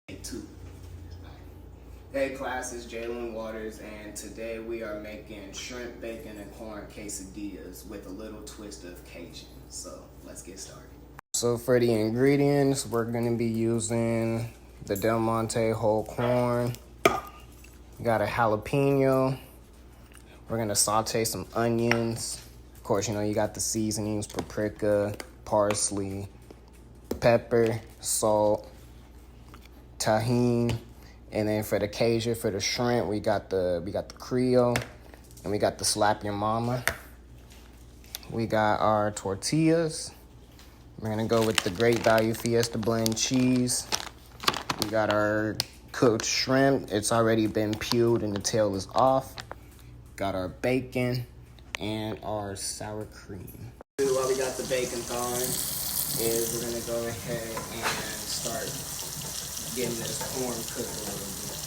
Two. Hey class, it's Jalen Waters, and today we are making shrimp, bacon, and corn quesadillas with a little twist of Cajun. So let's get started. So for the ingredients, we're going to be using the Del Monte whole corn. We got a jalapeno. We're going to saute some onions. Of course, you know, you got the seasonings, paprika, parsley, pepper, salt, tahini, and then for the Cajun, for the shrimp, we got the Creole, and we got the Slap Your Mama. We got our tortillas. We're gonna go with the Great Value Fiesta blend cheese. We got our cooked shrimp. It's already been peeled and the tail is off. Got our bacon and our sour cream. While we got the bacon thawing, is we're gonna go ahead and start getting this corn cooked a little bit.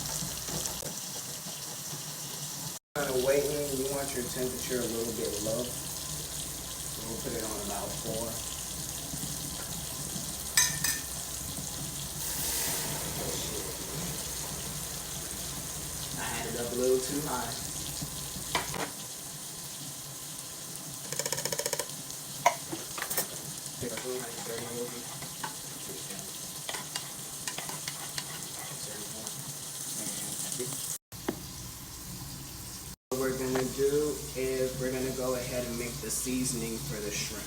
Kind of waiting, you want your temperature a little bit low. So we'll put it on about 4. I had it up a little too high. Pick up 230 milliliters. What we're gonna do is we're gonna go ahead and make the seasoning for the shrimp.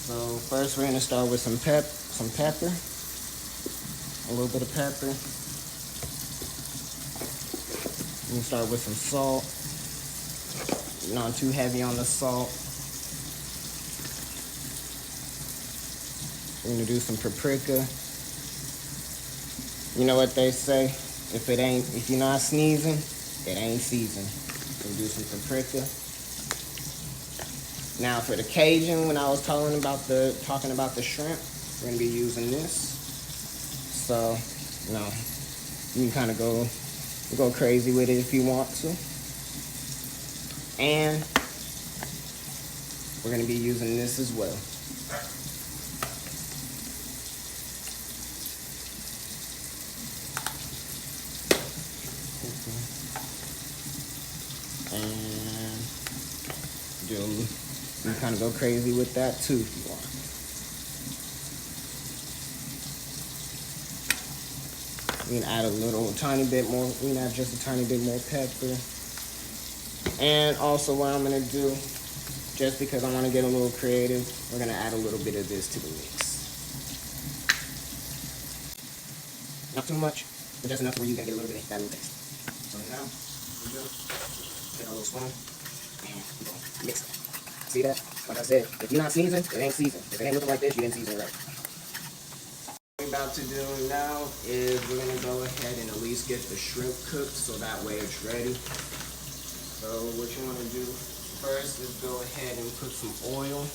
So first we're gonna start with some pepper, a little bit of pepper. We're gonna start with some salt, not too heavy on the salt. We're gonna do some paprika. You know what they say? If you're not sneezing, it ain't seasoned. So do some paprika. Now for the Cajun, when I was talking about the shrimp, we're gonna be using this. So, you know, you can kind of go crazy with it if you want to. And we're gonna be using this as well. And you kind of go crazy with that too if you want. You can add tiny bit more. You can add just a tiny bit more pepper. And also what I'm gonna do, just because I want to get a little creative, we're gonna add a little bit of this to the mix. Not too much, but just enough where you can get a little bit of that little taste. So now we go. Get a little spoon and mix it. See that? Like I said, if you're not seasoned, it ain't seasoned. If it ain't looking like this, you didn't season it right. What we're about to do now is we're gonna go ahead and at least get the shrimp cooked so that way it's ready. So what you wanna do first is go ahead and put some oil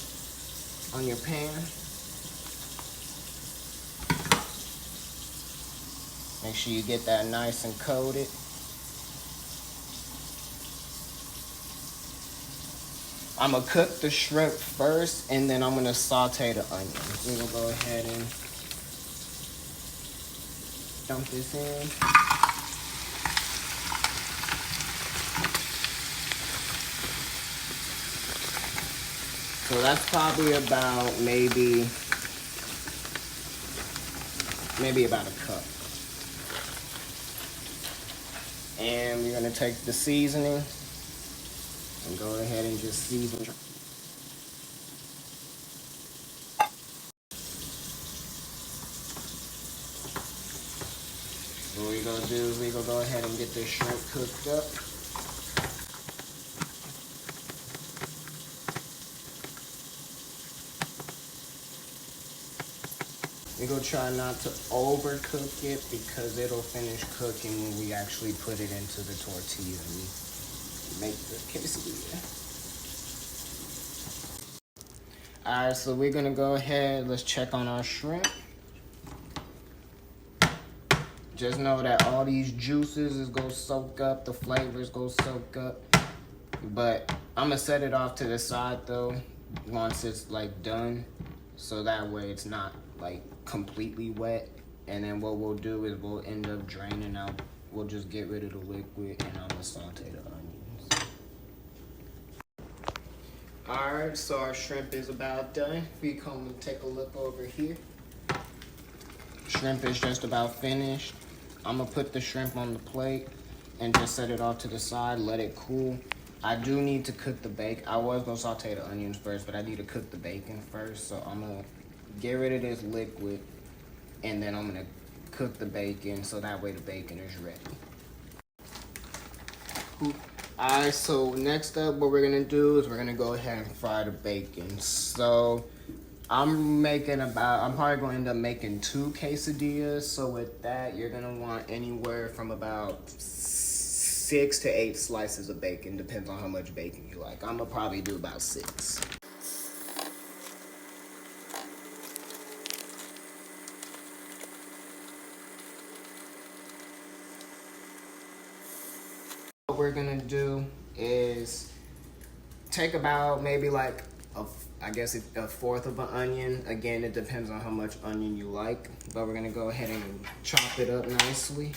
on your pan. Make sure you get that nice and coated. I'm gonna cook the shrimp first, and then I'm gonna saute the onions. We're gonna go ahead and dump this in. So that's probably about maybe about a cup. And we're gonna take the seasoning and go ahead and just season. What we're gonna do is we're gonna go ahead and get this shrimp cooked up. We're gonna try not to overcook it because it'll finish cooking when we actually put it into the tortilla and make the quesadilla. Alright, so we're gonna go ahead, let's check on our shrimp. Just know that all these juices is gonna soak up, the flavors gonna soak up. But I'm gonna set it off to the side though, once it's like done. So that way it's not like completely wet. And then what we'll do is we'll end up draining out. We'll just get rid of the liquid, and I'm gonna saute the onions. All right, so our shrimp is about done. We come and take a look over here. Shrimp is just about finished. I'm gonna put the shrimp on the plate and just set it off to the side, let it cool. I do need to cook the bacon. I was gonna saute the onions first, but I need to cook the bacon first. So I'm gonna get rid of this liquid, and then I'm gonna cook the bacon so that way the bacon is ready. Alright, so next up what we're gonna do is we're gonna go ahead and fry the bacon. So I'm probably gonna end up making 2 quesadillas. So with that, you're gonna want anywhere from about 6 to 8 slices of bacon, depends on how much bacon you like. I'm gonna probably do about 6. What we're gonna do is take about maybe like a 1/4 of an onion. Again, it depends on how much onion you like, but we're gonna go ahead and chop it up nicely.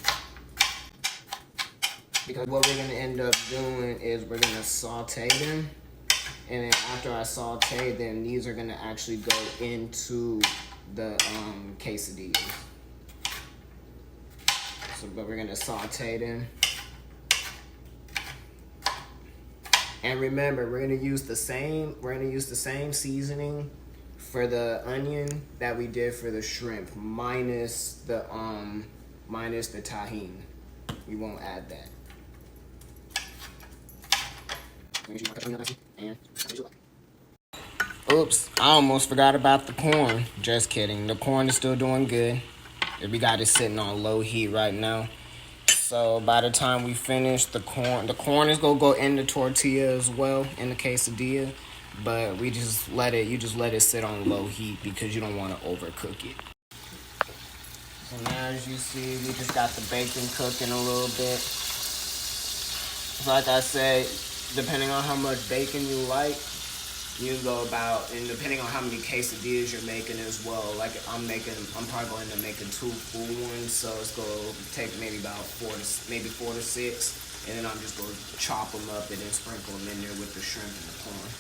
Because what we're gonna end up doing is we're gonna saute them, and then after I saute them, these are gonna actually go into the quesadillas. But we're gonna saute them. And remember, we're gonna use the same seasoning for the onion that we did for the shrimp, minus the tahini. We won't add that. Oops, I almost forgot about the corn. Just kidding. The corn is still doing good. We got it sitting on low heat right now. So by the time we finish the corn is gonna go in the tortilla as well, in the quesadilla. But you just let it sit on low heat because you don't want to overcook it. So now as you see, we just got the bacon cooking a little bit. So like I said, depending on how much bacon you like, you go about, and depending on how many quesadillas you're making as well. Like I'm probably going to making 2 full ones, so it's going to take maybe about 4 to 6, and then I'm just going to chop them up and then sprinkle them in there with the shrimp and the corn.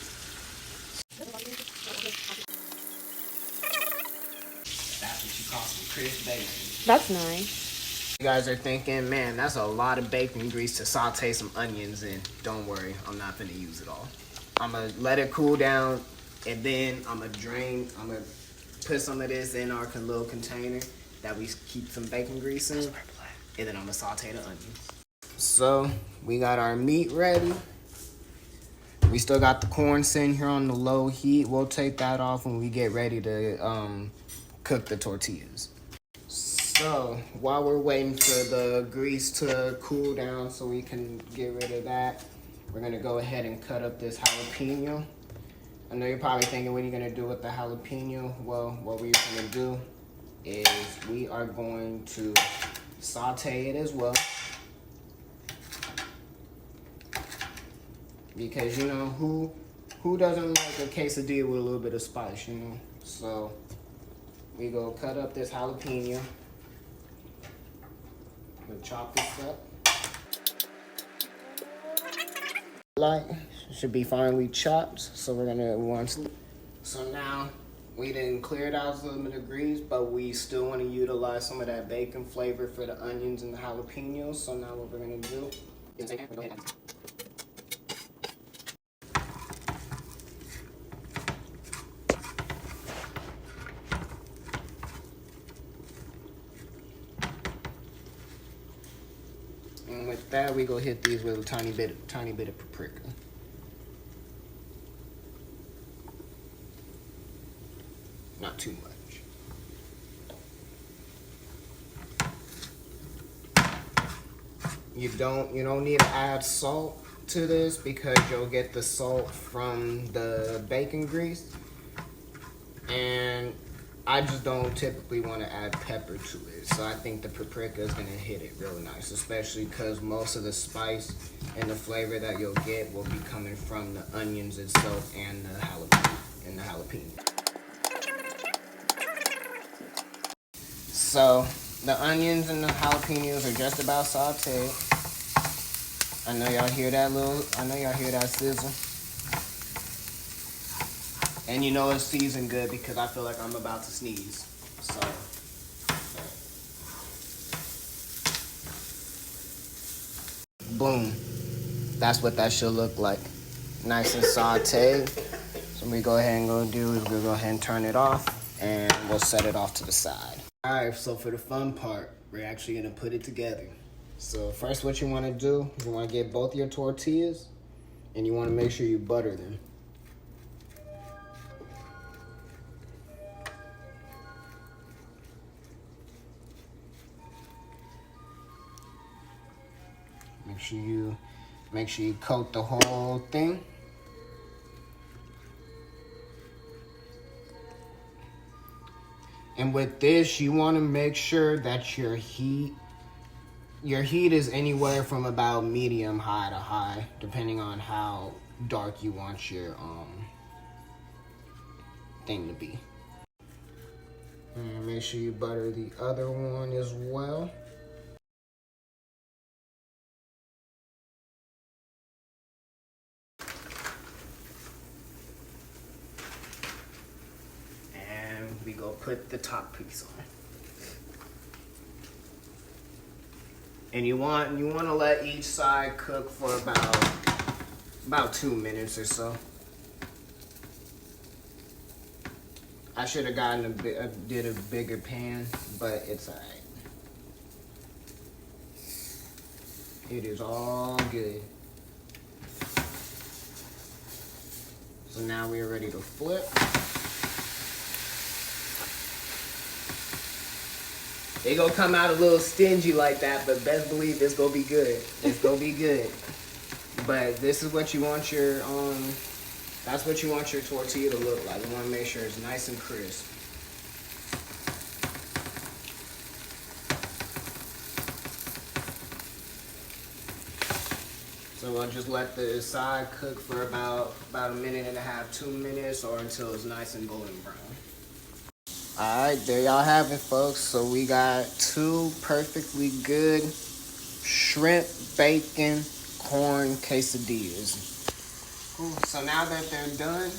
That's what you call some crisp bacon. That's nice. You guys are thinking, man, that's a lot of bacon grease to saute some onions in. Don't worry, I'm not going to use it all. I'm going to let it cool down, and then I'm going to put some of this in our little container that we keep some bacon grease in, and then I'm going to saute the onions. So, we got our meat ready. We still got the corn sitting here on the low heat. We'll take that off when we get ready to cook the tortillas. So, while we're waiting for the grease to cool down so we can get rid of that, we're gonna go ahead and cut up this jalapeno. I know you're probably thinking, what are you gonna do with the jalapeno? Well, what we're gonna do is we are going to saute it as well. Because, you know, who doesn't like a quesadilla with a little bit of spice, you know? So, we go cut up this jalapeno. We'll chop this up. Should be finely chopped, so we're gonna so now we didn't clear it out some of the grease, but we still want to utilize some of that bacon flavor for the onions and the jalapenos. So now what we're gonna do is go ahead and with that, we go hit these with a tiny bit of paprika. Not too much. You don't need to add salt to this because you'll get the salt from the bacon grease. And I just don't typically want to add pepper to it. So I think the paprika is going to hit it real nice, especially because most of the spice and the flavor that you'll get will be coming from the onions itself and the jalapeno. So the onions and the jalapenos are just about sauteed. I know y'all hear that sizzle. And you know it's seasoned good because I feel like I'm about to sneeze. So boom. That's what that should look like. Nice and sauteed. So we go ahead and we'll go ahead and turn it off and we'll set it off to the side. Alright, so for the fun part, we're actually gonna put it together. So first what you wanna do, you wanna get both your tortillas and you wanna make sure you butter them. Make sure you coat the whole thing. And with this, you want to make sure that your heat is anywhere from about medium high to high, depending on how dark you want your thing to be. And make sure you butter the other one as well. We go put the top piece on. And you want to let each side cook for about 2 minutes or so. I should have gotten did a bigger pan, but it's alright. It is all good. So now we're ready to flip. It gonna come out a little stingy like that, but best believe it's gonna be good. It's gonna be good. But this is what you want your that's what you want your tortilla to look like. You wanna make sure it's nice and crisp. So I'll just let the side cook for about 1.5 minutes, 2 minutes, or until it's nice and golden brown. Alright, there y'all have it, folks. So we got 2 perfectly good shrimp, bacon, corn quesadillas. Cool. So now that they're done,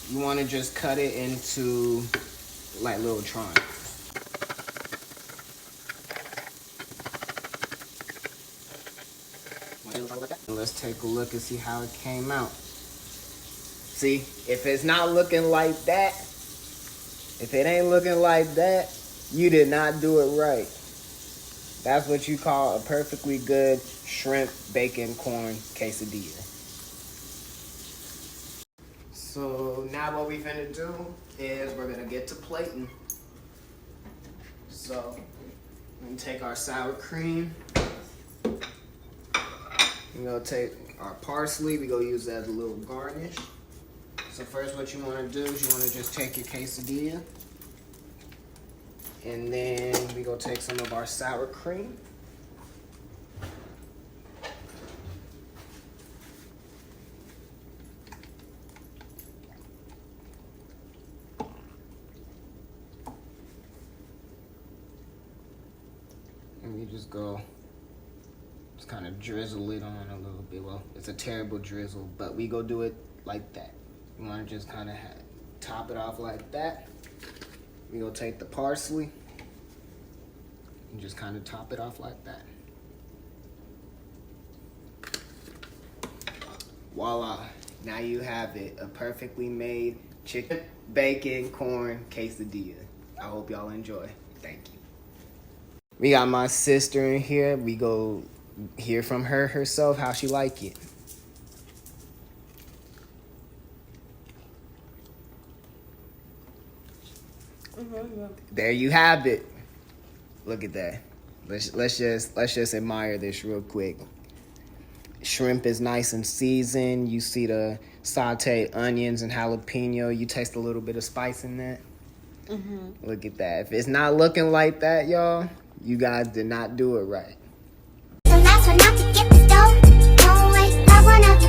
you want to just cut it into like little triangles. Let's take a look and see how it came out. See, if it's not looking like that, if it ain't looking like that, you did not do it right. That's what you call a perfectly good shrimp, bacon, corn quesadilla. So now what we finna do is we're gonna get to plating. So we're gonna take our sour cream. We're gonna take our parsley. We're gonna use that as a little garnish. So first what you wanna do is you wanna just take your quesadilla and then we gonna take some of our sour cream. And we just kind of drizzle it on a little bit. Well, it's a terrible drizzle, but we go do it like that. You want to just kind of top it off like that. We gonna take the parsley and just kind of top it off like that. Voila! Now you have it, a perfectly made chicken, bacon, corn quesadilla. I hope y'all enjoy. Thank you. We got my sister in here. We go hear from her herself how she like it. There you have it. Look at that. Let's just admire this real quick. Shrimp is nice and seasoned. You see the sauteed onions and jalapeno. You taste a little bit of spice in that. Look at that. If it's not looking like that, y'all, you guys did not do it right. So last one not to get the stove. Don't wait, I wanna